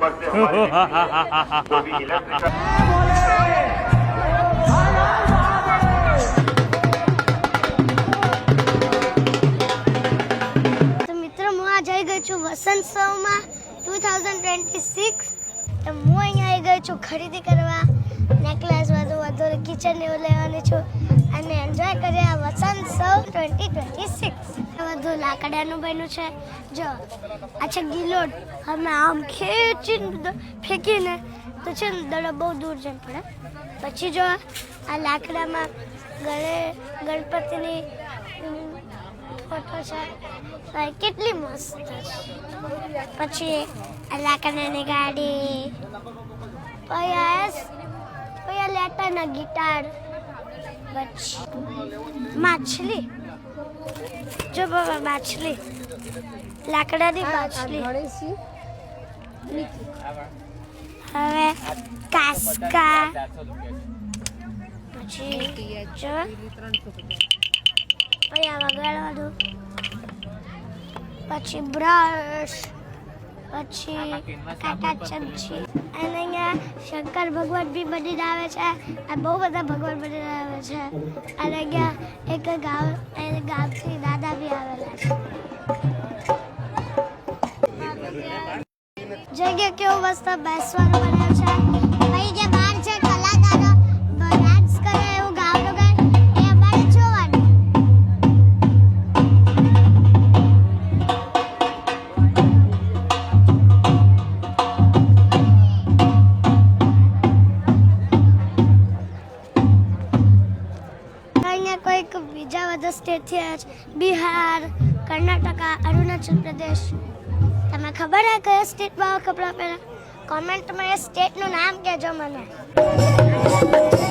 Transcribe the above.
वक्त हमारे जो भी इलेक्ट्रिकल વસંત માં 2026 તો હું અહીંયા આવી ગઈ છું ખરીદી કરવા નેકલેસ વધુ કિચન એવું લેવાની છું અને એન્જોય કરીએ આ વસંત 2026 વધુ લાકડાનું બન્યું છે જો આ છે ગિલોટ અમે આમ ખેંચીને ફેંકીને તો છે ને દડો બહુ દૂર જઈને પડે પછી જો આ લાકડામાં ગણપતિની ફોટો છે કેટલી મસ્ત છે પછી આ લાકડાની ગાડી પછી લેટાના ગિટાર પછી માછલી જો બાબા માછલી લાકડાની માછલી હવે કાસ્કા પછી જો પછી આ વગાડવાનું પછી બ્રશ પછી કાંટા ચમચી અને અહીંયા શંકર ભગવાન બી બનીને આવે છે આ બહુ બધા ભગવાન બનીને આવે છે અને અહીંયા એક ગામથી દાદા બી આવેલા છે જગ્યા કેવું મસ્ત બેસવાનું બનાવ્યું છે પછી જે બહાર છે કલાકારો ડાન્સ કરે એવું ગામનું ગાય એ અમારે જોવાનું કોઈક બીજા બધા સ્ટેટથી આવે છે બિહાર કર્ણાટકા અરુણાચલ પ્રદેશ તમને ખબર છે કયા સ્ટેટમાં કપડાં પહેરે કોમેન્ટમાં એ સ્ટેટનું નામ કહેજો મને